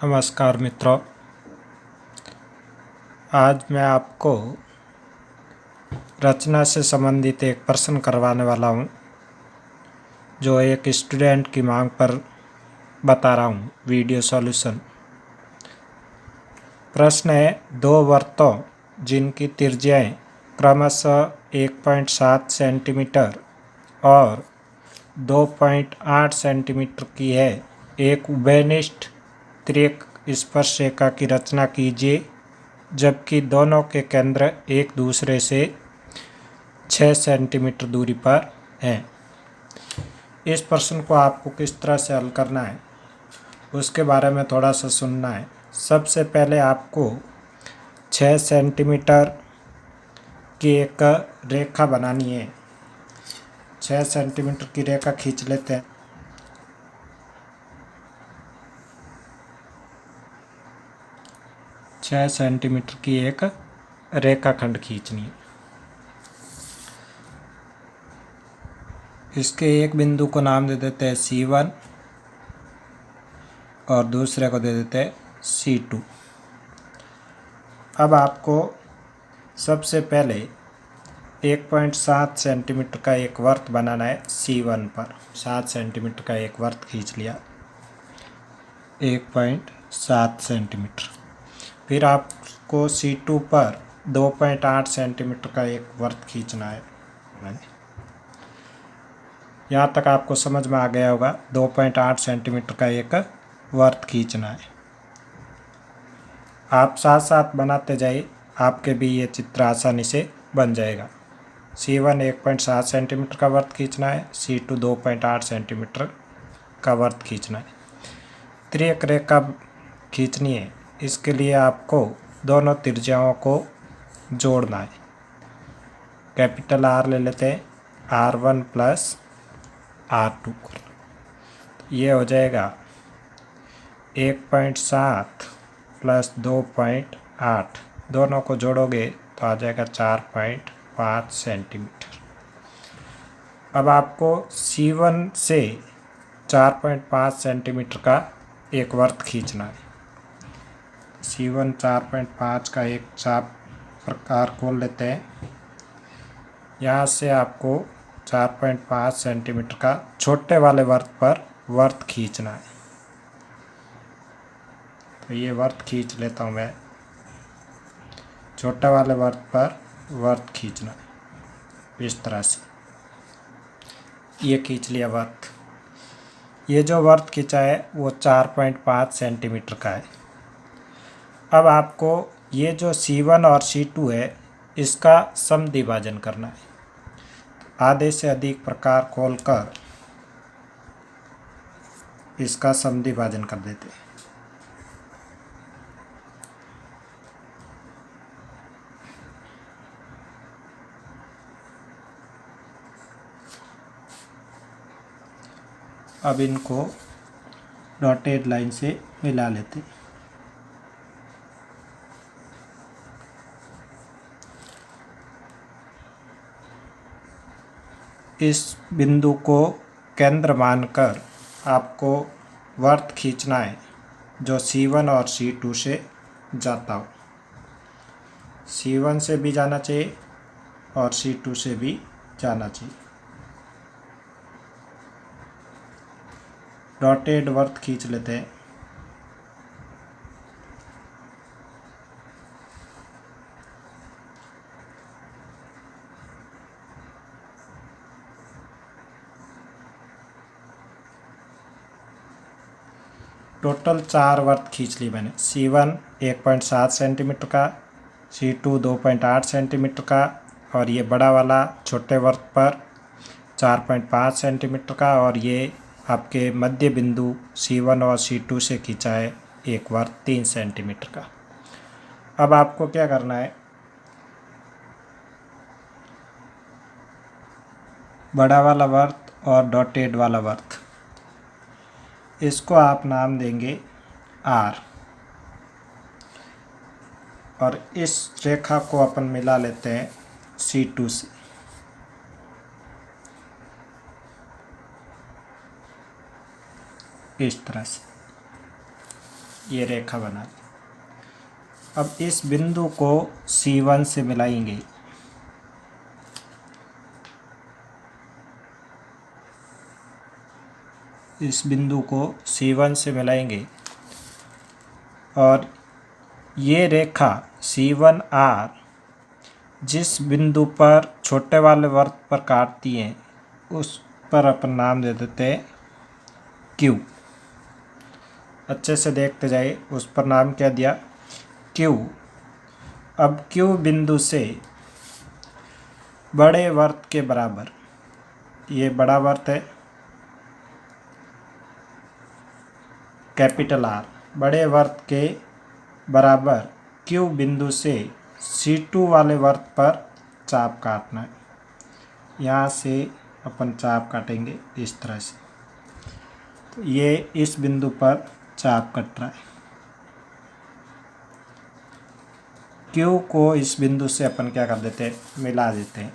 नमस्कार मित्रों, आज मैं आपको रचना से संबंधित एक प्रश्न करवाने वाला हूँ, जो एक स्टूडेंट की मांग पर बता रहा हूँ। Video solution. प्रश्न है, दो वृत्तों जिनकी त्रिज्याएं क्रमशः 1.7 सेंटीमीटर और 2.8 सेंटीमीटर की है, एक उभयनिष्ठ त्रिक स्पर्शरेखा की रचना कीजिए, जबकि दोनों के केंद्र एक दूसरे से 6 सेंटीमीटर दूरी पर हैं। इस प्रश्न को आपको किस तरह से हल करना है उसके बारे में थोड़ा सा सुनना है। सबसे पहले आपको 6 सेंटीमीटर की एक रेखा बनानी है। 6 सेंटीमीटर की रेखा खींच लेते हैं। छः सेंटीमीटर की एक रेखाखंड खींचनी है। इसके एक बिंदु को नाम दे देते हैं C1 और दूसरे को दे देते हैं C2। अब आपको सबसे पहले 1.7 सेंटीमीटर का एक वृत्त बनाना है। C1 पर 7 सेंटीमीटर का एक वृत्त खींच लिया, 1.7 सेंटीमीटर। फिर आपको C2 पर 2.8 सेंटीमीटर का एक वृत्त खींचना है। यहाँ तक आपको समझ में आ गया होगा। 2.8 सेंटीमीटर का एक वृत्त खींचना है। आप साथ साथ बनाते जाइए, आपके भी ये चित्र आसानी से बन जाएगा। C1 1.7 सेंटीमीटर का वृत्त खींचना है, C2 2.8 सेंटीमीटर का वृत्त खींचना है। त्रिक रेखा खींचनी है। इसके लिए आपको दोनों त्रिज्याओं को जोड़ना है। कैपिटल R ले लेते हैं, R1 प्लस R2। ये हो जाएगा 1.7 प्लस 2.8, दोनों को जोड़ोगे तो आ जाएगा 4.5 सेंटीमीटर। अब आपको C1 से 4.5 सेंटीमीटर का एक वृत्त खींचना है। C1 4.5 का एक चाप प्रकार खोल लेते हैं। यहाँ से आपको 4.5 सेंटीमीटर का छोटे वाले वृत्त पर वृत्त खींचना है। तो ये वृत्त खींच लेता हूँ मैं। छोटे वाले वृत्त पर वृत्त खींचना है इस तरह से। ये खींच लिया वृत्त। ये जो वृत्त खींचा है वो 4.5 सेंटीमीटर का है। अब आपको ये जो C1 और C2 है, इसका समद्विभाजन करना है। आधे से अधिक प्रकार खोलकर इसका समद्विभाजन कर देते हैं। अब इनको डॉटेड लाइन से मिला लेते हैं। इस बिंदु को केंद्र मानकर आपको वृत्त खींचना है जो C1 और C2 से जाता हो। C1 से भी जाना चाहिए और C2 से भी जाना चाहिए। डॉटेड वृत्त खींच लेते हैं। टोटल 4 वृत्त खींच ली मैंने। C1 1.7 सेंटीमीटर का, C2 2.8 सेंटीमीटर का, और ये बड़ा वाला छोटे वृत्त पर 4.5 सेंटीमीटर का, और ये आपके मध्य बिंदु C1 और C2 से खींचा है एक वृत्त 3 सेंटीमीटर का। अब आपको क्या करना है, बड़ा वाला वृत्त और डॉटेड वाला वृत्त, इसको आप नाम देंगे R, और इस रेखा को अपन मिला लेते हैं C2 से। इस तरह से ये रेखा बना ली। अब इस बिंदु को C1 से मिलाएंगे। इस बिंदु को C1 से मिलाएंगे और ये रेखा C1R जिस बिंदु पर छोटे वाले वृत्त पर काटती है उस पर अपन नाम दे देते हैं Q। अच्छे से देखते जाइए, उस पर नाम क्या दिया, Q। अब Q बिंदु से बड़े वृत्त के बराबर, ये बड़ा वृत्त है कैपिटल R, बड़े वृत्त के बराबर Q बिंदु से C2 वाले वृत्त पर चाप काटना है। यहाँ से अपन चाप काटेंगे इस तरह से, तो ये इस बिंदु पर चाप कट रहा है। Q को इस बिंदु से अपन क्या कर देते हैं, मिला देते हैं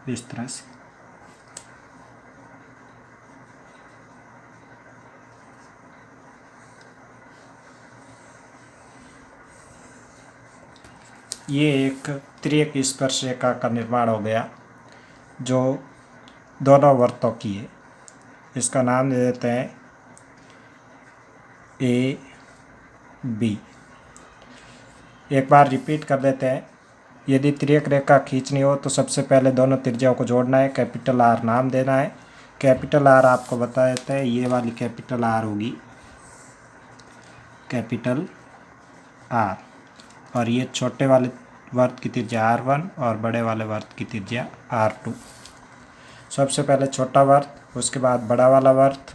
इस तरह से। ये एक त्रिक स्पर्श रेखा का निर्माण हो गया जो दोनों वृत्तों की है। इसका नाम दे देते हैं ए बी। एक बार रिपीट कर देते हैं। यदि त्रिक रेखा खींचनी हो तो सबसे पहले दोनों त्रिज्याओं को जोड़ना है, कैपिटल आर नाम देना है। कैपिटल आर आपको बता देते हैं, ये वाली कैपिटल आर होगी कैपिटल आर, और ये छोटे वाले वृत्त की त्रिज्या R1 और बड़े वाले वृत्त की त्रिज्या R2। सबसे पहले छोटा वृत्त, उसके बाद बड़ा वाला वृत्त,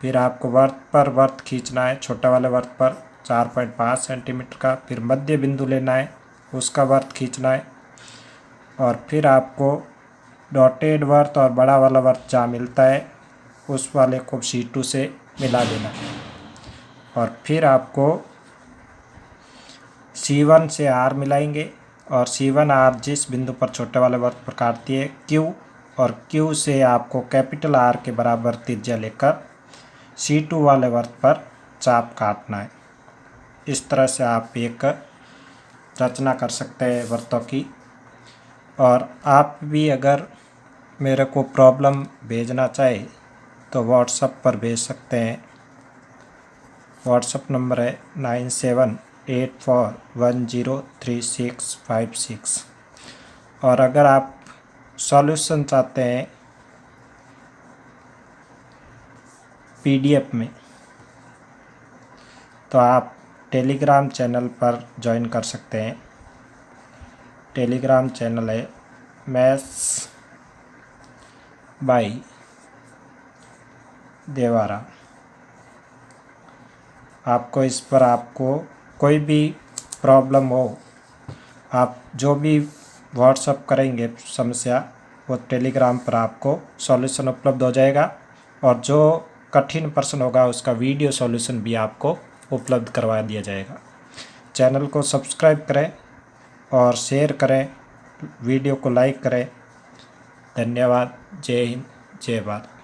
फिर आपको वृत्त पर वृत्त खींचना है, छोटे वाले वृत्त पर 4.5 सेंटीमीटर का, फिर मध्य बिंदु लेना है, उसका वृत्त खींचना है, और फिर आपको डॉटेड वृत्त और बड़ा वाला वृत्त जहाँ मिलता है उस वाले को C2 से मिला देना है, और फिर आपको C1 से R मिलाएंगे और C1R जिस बिंदु पर छोटे वाले वृत्त पर काटती है Q, और Q से आपको कैपिटल R के बराबर त्रिज्या लेकर C2 वाले वृत्त पर चाप काटना है। इस तरह से आप एक रचना कर सकते हैं वृत्तों की। और आप भी अगर मेरे को प्रॉब्लम भेजना चाहे तो व्हाट्सएप पर भेज सकते हैं। व्हाट्सएप नंबर है 9784103656। और अगर आप सॉल्यूशन चाहते हैं PDF में तो आप टेलीग्राम चैनल पर ज्वाइन कर सकते हैं। टेलीग्राम चैनल है मैथ्स बाय देवारा। आपको इस पर आपको कोई भी प्रॉब्लम हो, आप जो भी व्हाट्सअप करेंगे समस्या, वो टेलीग्राम पर आपको सॉल्यूशन उपलब्ध हो जाएगा, और जो कठिन प्रश्न होगा उसका वीडियो सॉल्यूशन भी आपको उपलब्ध करवा दिया जाएगा। चैनल को सब्सक्राइब करें और शेयर करें, वीडियो को लाइक करें। धन्यवाद। जय हिंद, जय भारत।